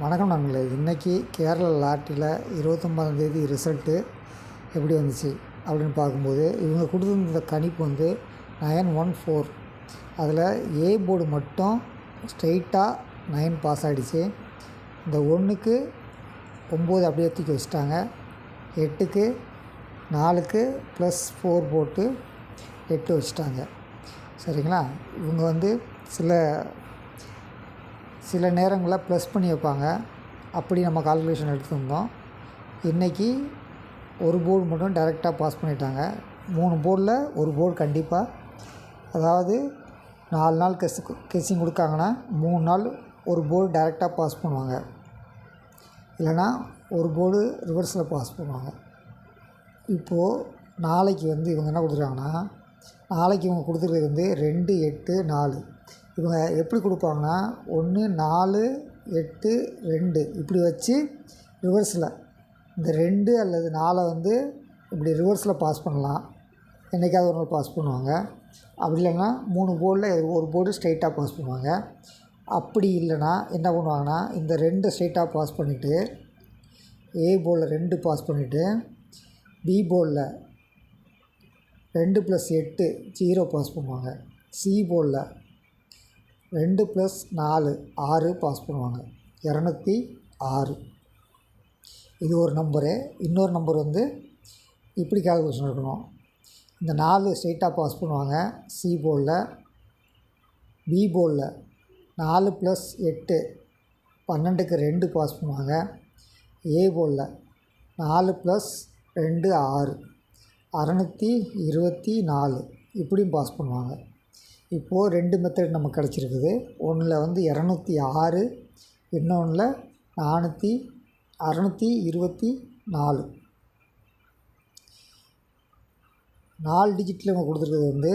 வணக்கம் நண்பர்களே. இன்றைக்கி கேரளா லாட்டரியில் 29ஆம் தேதி ரிசல்ட்டு எப்படி வந்துச்சு அப்படின்னு பார்க்கும்போது இவங்க கொடுத்துருந்த கணிப்பு வந்து 914. அதில் ஏ போர்டு மட்டும் ஸ்ட்ரெயிட்டாக 9 பாஸ் ஆகிடுச்சு. இந்த 1க்கு 9 அப்படியே தூக்கி வச்சுட்டாங்க. 8க்கு 4க்கு +4 போட்டு 8 வச்சுட்டாங்க. சரிங்களா? இவங்க வந்து சில நேரங்களில் ப்ளஸ் பண்ணி வைப்பாங்க. அப்படி நம்ம கால்குலேஷன் எடுத்துருந்தோம். இன்றைக்கி ஒரு போர்டு மட்டும் டைரெக்டாக பாஸ் பண்ணிட்டாங்க. 3 போர்டில் ஒரு போர்டு கண்டிப்பாக, அதாவது 4 நாள் கெஸ்ஸிங் கொடுக்காங்கன்னா 3 நாள் ஒரு போர்டு டைரெக்டாக பாஸ் பண்ணுவாங்க, இல்லைனா ஒரு போர்டு ரிவர்ஸில் பாஸ் பண்ணுவாங்க. இப்போது நாளைக்கு வந்து இவங்க என்ன கொடுத்துருக்காங்கன்னா, நாளைக்கு இவங்க கொடுத்துருக்கிறது வந்து 2, 8, 4. இவங்க எப்படி கொடுப்பாங்கன்னா 1, 4, 8, 2 இப்படி வச்சு ரிவர்ஸில் இந்த 2 அல்லது 4 வந்து இப்படி ரிவர்ஸில் பாஸ் பண்ணலாம். என்றைக்காவது ஒரு நாள் பாஸ் பண்ணுவாங்க. அப்படி இல்லைன்னா 3 போர்டில் ஒரு போர்டு ஸ்ட்ரைட்டாக பாஸ் பண்ணுவாங்க. அப்படி இல்லைன்னா என்ன பண்ணுவாங்கன்னா, இந்த 2 ஸ்ட்ரைட்டாக பாஸ் பண்ணிவிட்டு ஏ போர்டில் 2 பாஸ் பண்ணிவிட்டு பி போர்டில் 2 + 8 0 பாஸ் பண்ணுவாங்க. சி போர்டில் 2 + 4 6 பாஸ் பண்ணுவாங்க. 206. இது ஒரு நம்பரு. இன்னொரு நம்பர் வந்து இப்படி கால்குலேஷன் இருக்கணும். இந்த 4 ஸ்ட்ரெயிட்டாக பாஸ் பண்ணுவாங்க சி போர்டில். பி போர்டில் 4 + 8 12க்கு 2 பாஸ் பண்ணுவாங்க. ஏ போர்டில் 4 + 2 6 624 இப்படியும் பாஸ் பண்ணுவாங்க. இப்போது 2 மெத்தட் நமக்கு கிடச்சிருக்குது. ஒன்றில் வந்து 206, இன்னொன்றில் 624. 4 டிஜிட்டில் நம்ம கொடுத்துருக்கிறது வந்து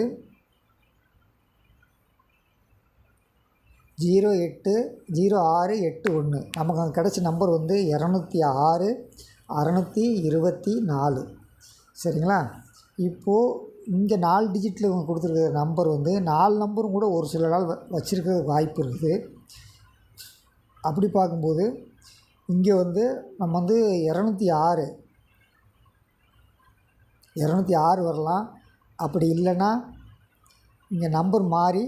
0681. நமக்கு அங்கே கிடச்ச நம்பர் வந்து 206 624. சரிங்களா? இப்போது இங்கே 4 டிஜிட்டில் இவங்க கொடுத்துருக்கிற நம்பர் வந்து 4 நம்பரும் கூட ஒரு சில நாள் வச்சுருக்க வாய்ப்பு இருக்குது. அப்படி பார்க்கும்போது இங்கே வந்து நம்ம வந்து 206 வரலாம். அப்படி இல்லைன்னா இங்கே நம்பர் மாறி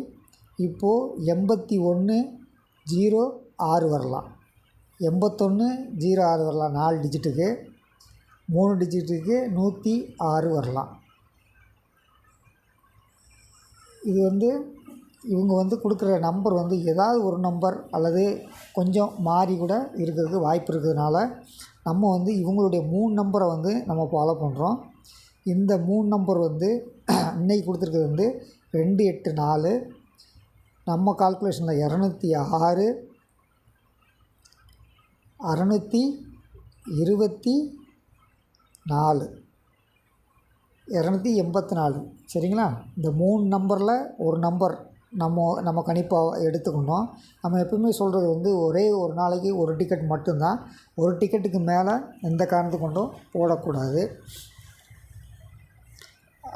இப்போது 8106 வரலாம். 8106 வரலாம் 4 டிஜிட்டுக்கு. 3 டிஜிட்டுக்கு 106 வரலாம். இது வந்து இவங்க வந்து கொடுக்குற நம்பர் வந்து ஏதாவது ஒரு நம்பர் அல்லது கொஞ்சம் மாறி கூட இருக்கிறதுக்கு வாய்ப்பு இருக்கிறதுனால நம்ம வந்து இவங்களுடைய 3 நம்பரை வந்து நம்ம ஃபாலோ பண்ணுறோம். இந்த 3 நம்பர் வந்து இன்றைக்கி கொடுத்துருக்கிறது வந்து 284. நம்ம கால்குலேஷனில் 206 624 284. சரிங்களா? இந்த 3 நம்பரில் ஒரு நம்பர் நம்ம கணிப்பாக எடுத்துக்கணும். நம்ம எப்பவுமே சொல்கிறது வந்து ஒரே ஒரு நாளைக்கு ஒரு டிக்கெட் மட்டும்தான். ஒரு டிக்கெட்டுக்கு மேலே எந்த காரணத்து கொண்டும் போடக்கூடாது.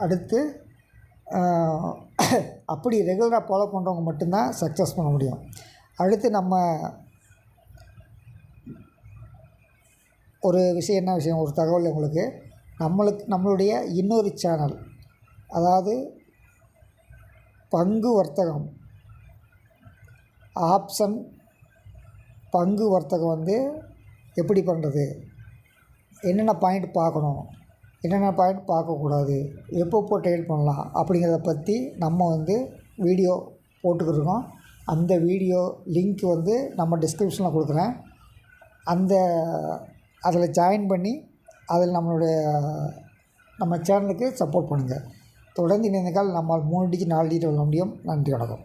அடுத்து அப்படி ரெகுலராக ஃபாலோ பண்ணுறவங்க மட்டும்தான் சக்ஸஸ் பண்ண முடியும். அடுத்து நம்ம ஒரு விஷயம், என்ன விஷயம், ஒரு தகவல் உங்களுக்கு. நம்மளுடைய இன்னொரு சேனல், அதாவது பங்கு வர்த்தகம் ஆப்ஷன் பங்கு வர்த்தகம் வந்து எப்படி பண்ணுறது, என்னென்ன பாயிண்ட் பார்க்கணும், என்னென்ன பாயிண்ட் பார்க்கக்கூடாது, எப்போ ட்ரேட் பண்ணலாம் அப்படிங்கிறத பற்றி நம்ம வந்து வீடியோ போட்டுக்கிருக்கோம். அந்த வீடியோ லிங்க் வந்து நம்ம டிஸ்கிரிப்ஷனில் கொடுக்குறேன். அதில் ஜாயின் பண்ணி அதில் நம்ம சேனலுக்கு சப்போர்ட் பண்ணுங்கள். தொடர்ந்து இணைந்தால் நம்மால் 3 டிஜிட் 4 டிஜிட் வெல்ல முடியும். நன்றி, வணக்கம்.